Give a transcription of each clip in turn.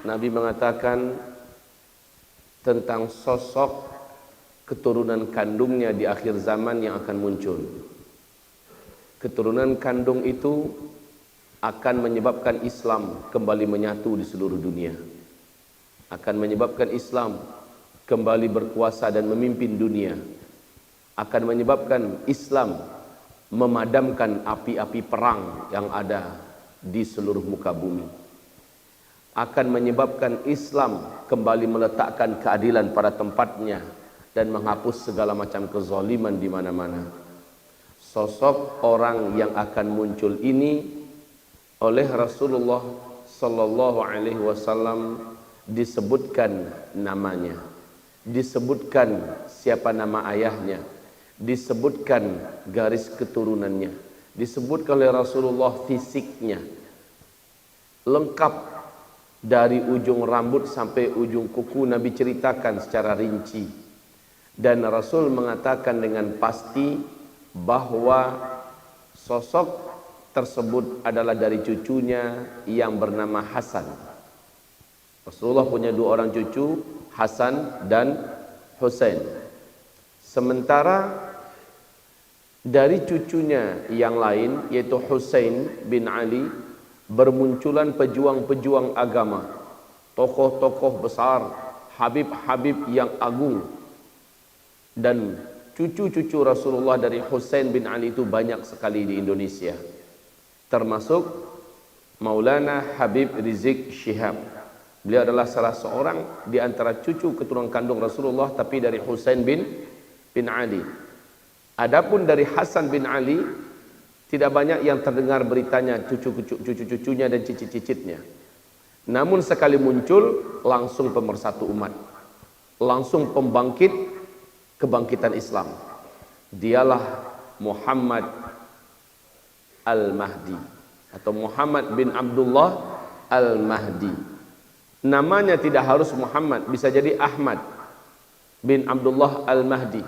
Nabi mengatakan tentang sosok keturunan kandungnya di akhir zaman yang akan muncul. Keturunan kandung itu akan menyebabkan Islam kembali menyatu di seluruh dunia. Akan menyebabkan Islam kembali berkuasa dan memimpin dunia. Akan menyebabkan Islam memadamkan api-api perang yang ada di seluruh muka bumi. Akan menyebabkan Islam kembali meletakkan keadilan pada tempatnya dan menghapus segala macam kezaliman di mana-mana. Sosok orang yang akan muncul ini oleh Rasulullah sallallahu alaihi wasallam disebutkan namanya, disebutkan siapa nama ayahnya, disebutkan garis keturunannya, disebutkan oleh Rasulullah fisiknya lengkap dari ujung rambut sampai ujung kuku. Nabi ceritakan secara rinci dan Rasul mengatakan dengan pasti bahwa sosok tersebut adalah dari cucunya yang bernama Hasan. Rasulullah punya dua orang cucu, Hasan dan Husain. Sementara dari cucunya yang lain yaitu Husain bin Ali bermunculan pejuang-pejuang agama, tokoh-tokoh besar, habib-habib yang agung. Dan cucu-cucu Rasulullah dari Husain bin Ali itu banyak sekali di Indonesia, termasuk Maulana Habib Rizik Syihab. Beliau adalah salah seorang di antara cucu keturunan kandung Rasulullah, tapi dari Husain bin Ali. Adapun dari Hasan bin Ali tidak banyak yang terdengar beritanya, cucu-cucunya dan cicit-cicitnya. Namun sekali muncul langsung pemersatu umat, langsung pembangkit kebangkitan Islam. Dialah Muhammad Al-Mahdi atau Muhammad bin Abdullah Al-Mahdi. Namanya tidak harus Muhammad, bisa jadi Ahmad bin Abdullah Al-Mahdi.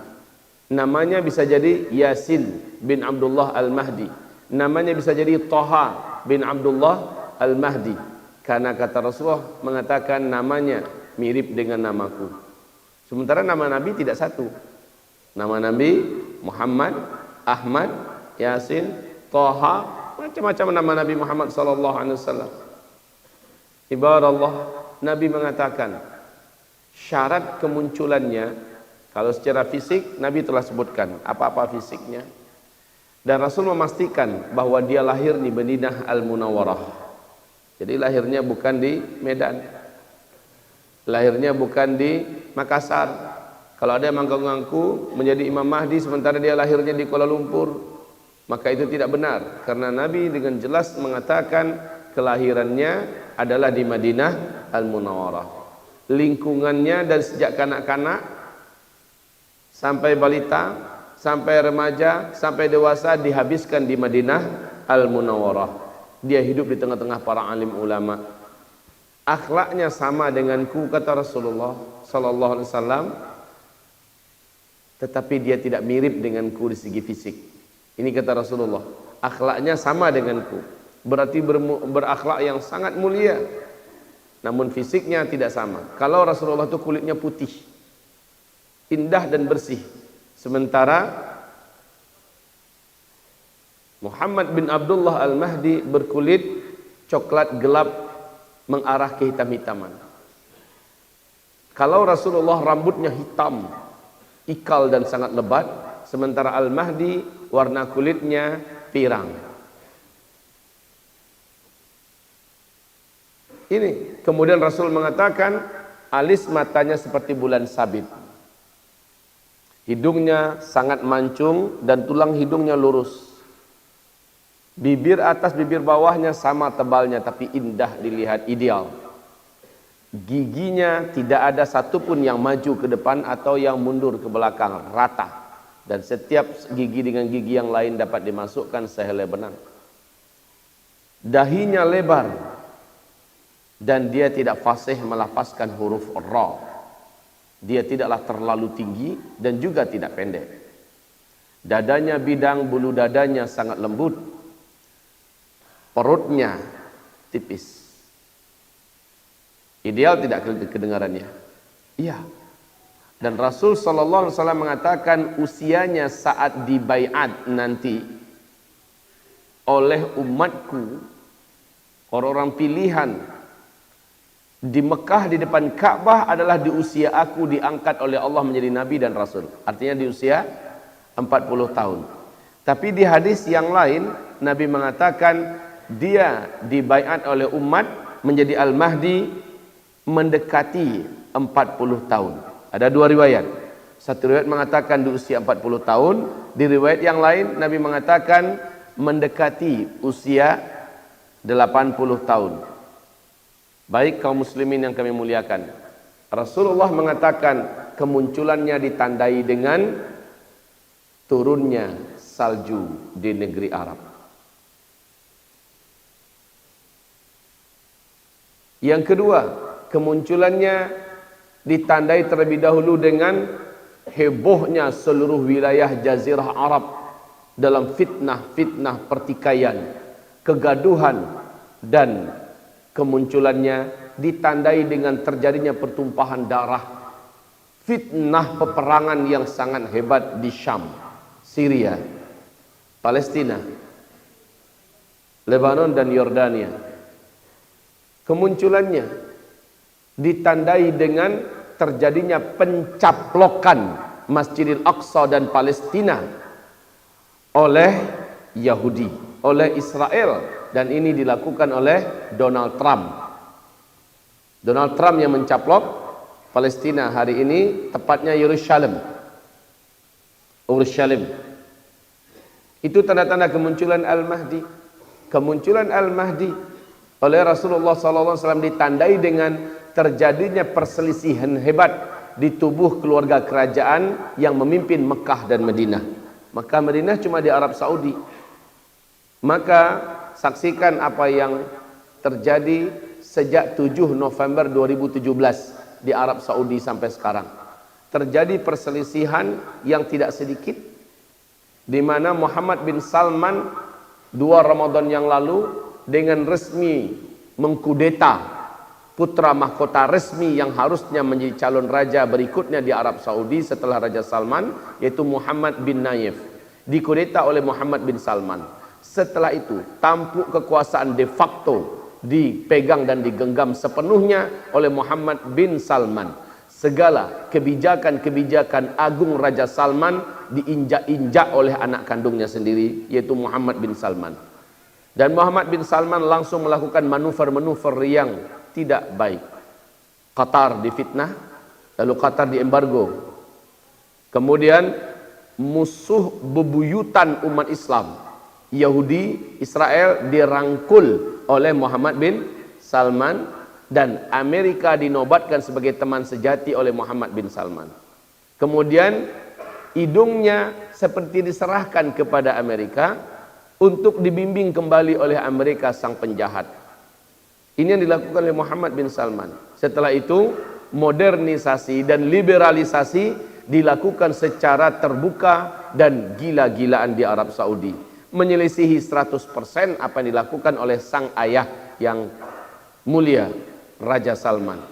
Namanya bisa jadi Yasin bin Abdullah Al-Mahdi. Namanya bisa jadi Taha bin Abdullah Al-Mahdi. Karena kata Rasulullah mengatakan namanya mirip dengan namaku. Sementara nama Nabi tidak satu. Nama Nabi Muhammad, Ahmad, Yasin, Taha, macam-macam nama Nabi Muhammad sallallahu alaihi wasallam. Ibarat Allah, Nabi mengatakan syarat kemunculannya, kalau secara fisik Nabi telah sebutkan apa-apa fisiknya, dan Rasul memastikan bahwa dia lahir di Madinah Al-Munawwarah. Jadi lahirnya bukan di Medan, lahirnya bukan di Makassar. Kalau ada yang mengaku-ngaku menjadi Imam Mahdi sementara dia lahirnya di Kuala Lumpur, maka itu tidak benar, karena Nabi dengan jelas mengatakan kelahirannya adalah di Madinah Al-Munawwarah. Lingkungannya dan sejak kanak-kanak sampai balita, sampai remaja, sampai dewasa dihabiskan di Madinah Al-Munawwarah. Dia hidup di tengah-tengah para alim ulama. Akhlaknya sama denganku, kata Rasulullah sallallahu alaihi wasallam, tetapi dia tidak mirip denganku di segi fisik. Ini kata Rasulullah, akhlaknya sama denganku, berarti berakhlak yang sangat mulia, namun fisiknya tidak sama. Kalau Rasulullah itu kulitnya putih, indah dan bersih, sementara Muhammad bin Abdullah Al-Mahdi berkulit coklat gelap mengarah ke hitam-hitaman. Kalau Rasulullah rambutnya hitam, ikal dan sangat lebat, sementara Al-Mahdi warna kulitnya pirang. Ini kemudian Rasul mengatakan alis matanya seperti bulan sabit, hidungnya sangat mancung dan tulang hidungnya lurus, bibir atas bibir bawahnya sama tebalnya tapi indah dilihat, ideal. Giginya tidak ada satupun yang maju ke depan atau yang mundur ke belakang, rata, dan setiap gigi dengan gigi yang lain dapat dimasukkan sehelai benang. Dahinya lebar dan dia tidak fasih melafazkan huruf ra. Dia tidaklah terlalu tinggi dan juga tidak pendek. Dadanya bidang, bulu dadanya sangat lembut. Perutnya tipis. Ideal tidak kedengarannya? Iya. Dan Rasul sallallahu alaihi wasallam mengatakan usianya saat dibaiat nanti oleh umatku, orang-orang pilihan di Mekah di depan Ka'bah adalah di usia aku diangkat oleh Allah menjadi nabi dan rasul. Artinya di usia 40 tahun. Tapi di hadis yang lain Nabi mengatakan dia dibaiat oleh umat menjadi Al-Mahdi mendekati 40 tahun. Ada dua riwayat. Satu riwayat mengatakan di usia 40 tahun, di riwayat yang lain Nabi mengatakan mendekati usia 80 tahun. Baik kaum muslimin yang kami muliakan, Rasulullah mengatakan kemunculannya ditandai dengan turunnya salju di negeri Arab. Yang kedua, kemunculannya ditandai terlebih dahulu dengan hebohnya seluruh wilayah Jazirah Arab dalam fitnah-fitnah pertikaian, kegaduhan, dan kemunculannya ditandai dengan terjadinya pertumpahan darah, fitnah peperangan yang sangat hebat di Syam, Syria, Palestina, Lebanon dan Yordania. Kemunculannya ditandai dengan terjadinya pencaplokan Masjidil Aqsa dan Palestina oleh Yahudi, oleh Israel, dan ini dilakukan oleh Donald Trump. Donald Trump yang mencaplok Palestina hari ini, tepatnya Yerusalem. Itu tanda-tanda kemunculan Al-Mahdi. Kemunculan Al-Mahdi oleh Rasulullah SAW ditandai dengan terjadinya perselisihan hebat di tubuh keluarga kerajaan yang memimpin Mekah dan Madinah. Mekah Madinah cuma di Arab Saudi. Maka saksikan apa yang terjadi sejak 7 November 2017 di Arab Saudi sampai sekarang. Terjadi perselisihan yang tidak sedikit, di mana Muhammad bin Salman 2 Ramadan yang lalu dengan resmi mengkudeta putra mahkota resmi yang harusnya menjadi calon raja berikutnya di Arab Saudi setelah Raja Salman, yaitu Muhammad bin Nayef, dikudeta oleh Muhammad bin Salman. Setelah itu tampuk kekuasaan de facto dipegang dan digenggam sepenuhnya oleh Muhammad bin Salman. Segala kebijakan-kebijakan agung Raja Salman diinjak-injak oleh anak kandungnya sendiri, yaitu Muhammad bin Salman. Dan Muhammad bin Salman langsung melakukan manuver-manuver yang tidak baik. Qatar difitnah, lalu Qatar diembargo. Kemudian musuh bebuyutan umat Islam, Yahudi, Israel, dirangkul oleh Muhammad bin Salman, dan Amerika dinobatkan sebagai teman sejati oleh Muhammad bin Salman. Kemudian hidungnya seperti diserahkan kepada Amerika untuk dibimbing kembali oleh Amerika sang penjahat. Ini yang dilakukan oleh Muhammad bin Salman. Setelah itu modernisasi dan liberalisasi dilakukan secara terbuka dan gila-gilaan di Arab Saudi, menyelisihi 100% apa yang dilakukan oleh sang ayah yang mulia, Raja Salman.